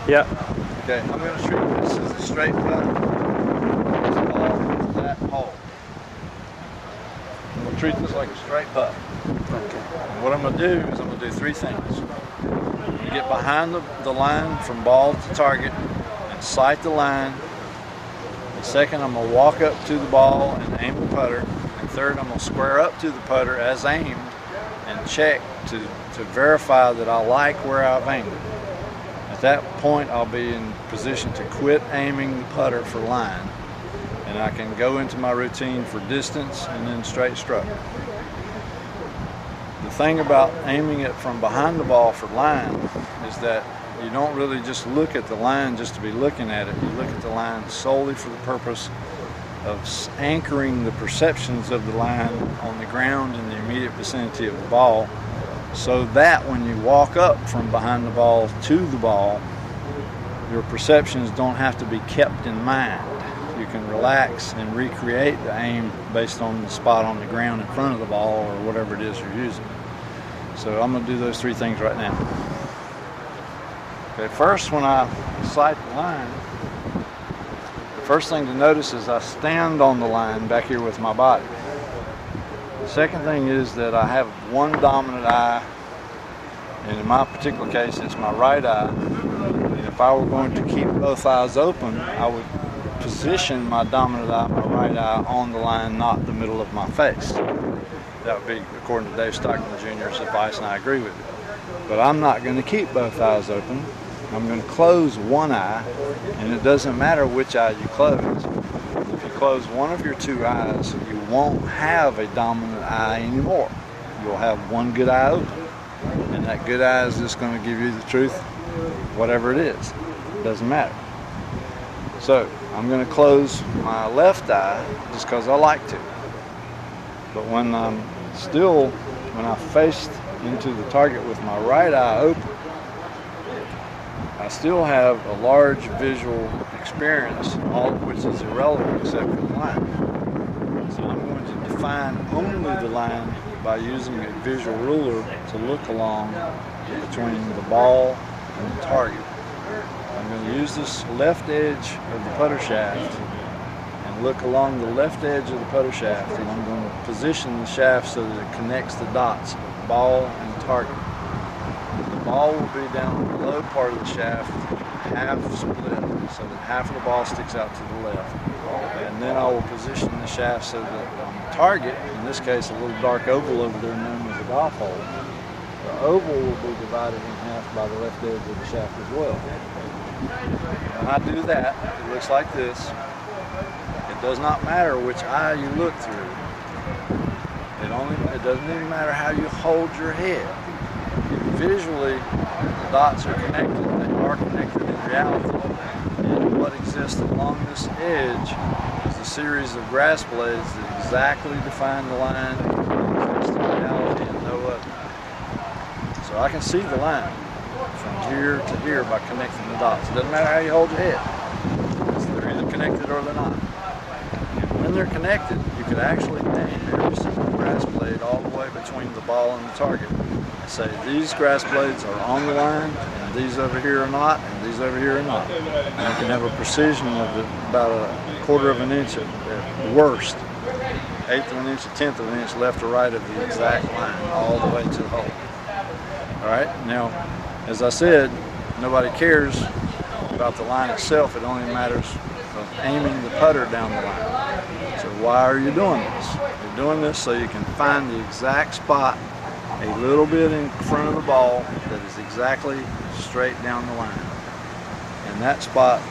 Yeah. Okay, I'm going to treat this as a straight putt. It's called that hole. I'm going to treat this like a straight putt. Okay. And what I'm going to do is I'm going to do three things. I'm going to get behind the line from ball to target and sight the line. And second, I'm going to walk up to the ball and aim the putter. And third, I'm going to square up to the putter as aimed and check to verify that I like where I've aimed it. At that point, I'll be in position to quit aiming the putter for line, and I can go into my routine for distance and then straight stroke. The thing about aiming it from behind the ball for line is that you don't really just look at the line just to be looking at it. You look at the line solely for the purpose of anchoring the perceptions of the line on the ground in the immediate vicinity of the ball, so that when you walk up from behind the ball to the ball, your perceptions don't have to be kept in mind. You can relax and recreate the aim based on the spot on the ground in front of the ball or whatever it is you're using. So I'm going to do those three things right now. Okay, first, when I sight the line, the first thing to notice is I stand on the line back here with my body. The second thing is that I have one dominant eye, and in my particular case it's my right eye. And if I were going to keep both eyes open, I would position my dominant eye, my right eye, on the line, not the middle of my face. That would be according to Dave Stockton Jr.'s advice, and I agree with it. But I'm not going to keep both eyes open. I'm going to close one eye, and it doesn't matter which eye you close. If you close one of your two eyes, you won't have a dominant eye anymore. You'll have one good eye open, and that good eye is just going to give you the truth, whatever it is. It doesn't matter. So I'm going to close my left eye just because I like to. But when I faced into the target with my right eye open, I still have a large visual experience, all of which is irrelevant except for the line. So I'm going to define only the line by using a visual ruler to look along between the ball and the target. I'm going to use this left edge of the putter shaft and look along the left edge of the putter shaft, and I'm going to position the shaft so that it connects the dots, ball and target. The ball will be down the below part of the shaft, half split, so that half of the ball sticks out to the left. And then I will position the shaft so that on the target, in this case a little dark oval over there known as a golf hole, the oval will be divided in half by the left edge of the shaft as well. When I do that, it looks like this. It does not matter which eye you look through. It doesn't even matter how you hold your head. Visually, the dots are connected. They are connected in reality. And what exists along this edge is a series of grass blades that exactly define the line, exist in reality and no other. So I can see the line from here to here by connecting the dots. It doesn't matter how you hold your head. They're either connected or they're not. When they're connected, you could actually name every single grass blade all the way between the ball and the target. Say these grass blades are on the line, and these over here are not, and these over here are not. And you can have a precision of about a quarter of an inch at worst, eighth of an inch, a tenth of an inch left or right of the exact line, all the way to the hole. All right. Now, as I said, nobody cares about the line itself. It only matters of aiming the putter down the line. So why are you doing this? You're doing this so you can find the exact spot a little bit in front of the ball that is exactly straight down the line. And that spot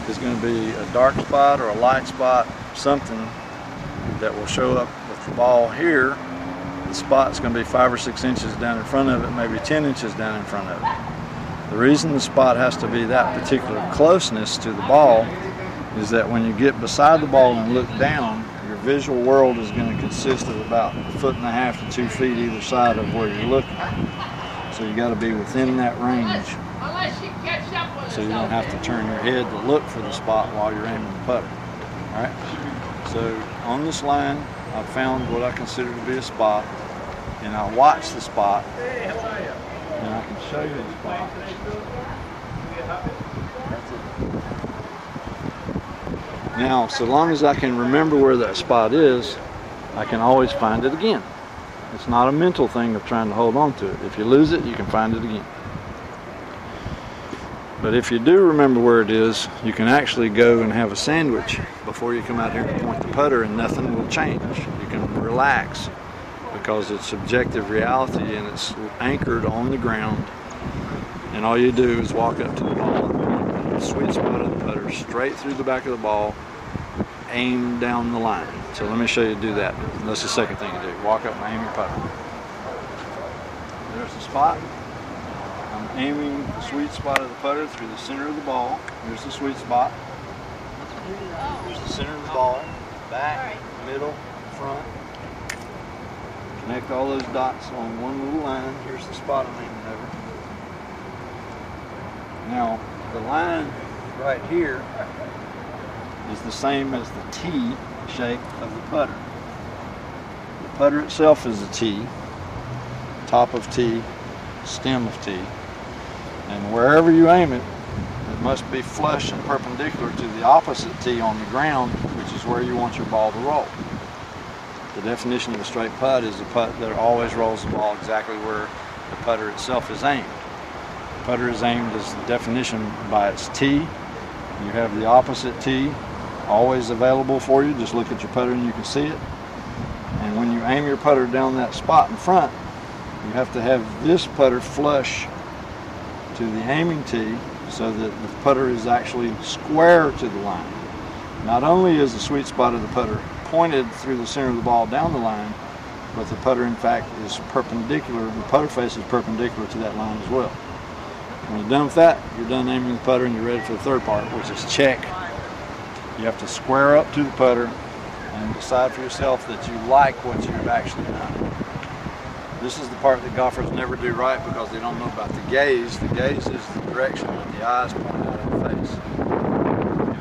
is going to be a dark spot or a light spot, something that will show up with the ball here. The spot's going to be 5 or 6 inches down in front of it, maybe 10 inches down in front of it. The reason the spot has to be that particular closeness to the ball is that when you get beside the ball and look down, your visual world is going to consist of about 1.5 to 2 feet either side of where you're looking. So you got to be within that range, so you don't have to turn your head to look for the spot while you're aiming the putter. All right. So on this line, I found what I consider to be a spot, and I watch the spot, and I can show you the spot. Now, so long as I can remember where that spot is, I can always find it again. It's not a mental thing of trying to hold on to it. If you lose it, you can find it again. But if you do remember where it is, you can actually go and have a sandwich before you come out here and point the putter, and nothing will change. You can relax because it's subjective reality and it's anchored on the ground. And all you do is walk up to the ball and point the sweet spot of the putter straight through the back of the ball, aim down the line. So let me show you to do that. That's the second thing you do. Walk up and aim your putter. There's the spot. I'm aiming the sweet spot of the putter through the center of the ball. Here's the sweet spot. Here's the center of the ball. Back, middle, front. Connect all those dots on one little line. Here's the spot I'm aiming over. Now, the line right here is the same as the T shape of the putter. The putter itself is a T, top of T, stem of T. And wherever you aim it, it must be flush and perpendicular to the opposite T on the ground, which is where you want your ball to roll. The definition of a straight putt is a putt that always rolls the ball exactly where the putter itself is aimed. The putter is aimed as the definition by its T. You have the opposite T always available for you. Just look at your putter and you can see it. And when you aim your putter down that spot in front, you have to have this putter flush to the aiming tee so that the putter is actually square to the line. Not only is the sweet spot of the putter pointed through the center of the ball down the line, but the putter in fact is perpendicular, the putter face is perpendicular to that line as well. When you're done with that, you're done aiming the putter and you're ready for the third part, which is check. You have to square up to the putter and decide for yourself that you like what you've actually done. This is the part that golfers never do right because they don't know about the gaze. The gaze is the direction that the eyes point out of the face.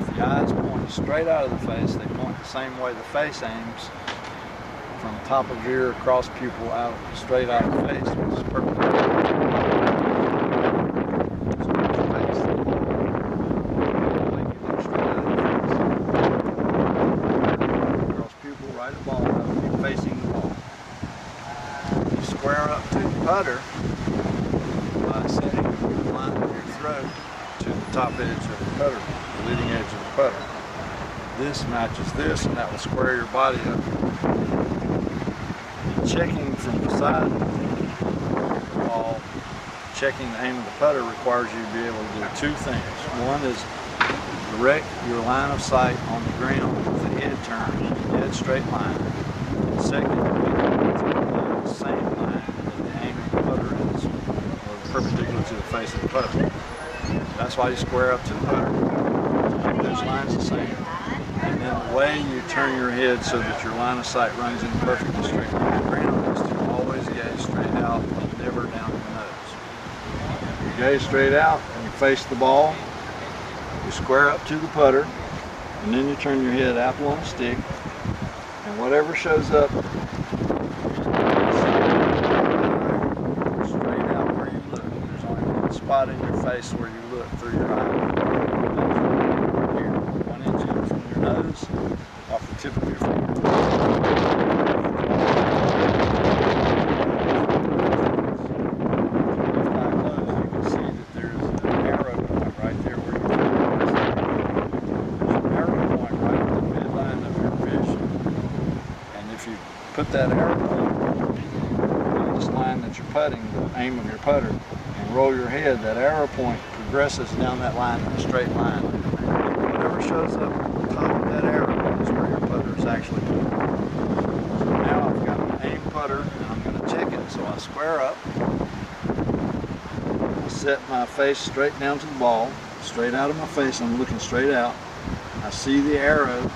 If the eyes point straight out of the face, they point the same way the face aims, from top of ear across pupil out straight out of the face, which is perpendicular. Putter by setting the line of your throat to the top edge of the putter, the leading edge of the putter. This matches this, and that will square your body up. Checking from beside the ball, checking the aim of the putter requires you to be able to do two things. One is direct your line of sight on the ground with the head turned, dead straight line. And second, the same line perpendicular to the face of the putter. That's why you square up to the putter. Keep those lines the same. And then the way you turn your head so that your line of sight runs in perfectly straight line on the ground is to always gaze straight out and never down your nose. You gaze straight out and you face the ball. You square up to the putter, and then you turn your head apple on a stick, and whatever shows up spot in your face where you look through your eye. Here, 1 inch in from your nose, off the tip of your finger. If I close, you can see that there's an arrow point right there where your finger is. There's an arrow point right in the midline of your vision. And if you put that arrow point on this line that you're putting, the aim of your putter, roll your head, that arrow point progresses down that line in a straight line. Whatever shows up at the top of that arrow is where your putter is actually pointing. So now I've got an aim putter and I'm going to check it. So I square up, I set my face straight down to the ball, straight out of my face, I'm looking straight out. I see the arrow,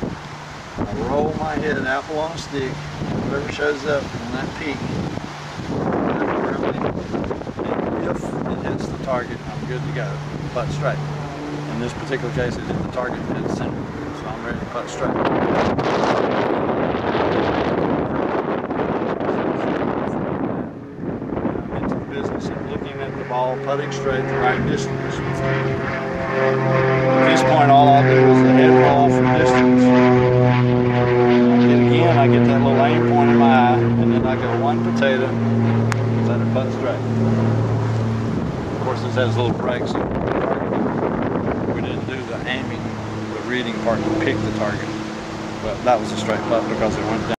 I roll my head apple on a stick, whatever shows up on that peak, if it hits the target, I'm good to go. Putt straight. In this particular case, it hit the target and hit the center, so I'm ready to putt straight. I'm into the business of looking at the ball, putting straight the right distance. At this point, all I'll do is the head roll from distance. potato, let it putt straight. Of course, this has little breaks, so we didn't do the aiming, the reading part to pick the target. But that was a straight putt because it went down.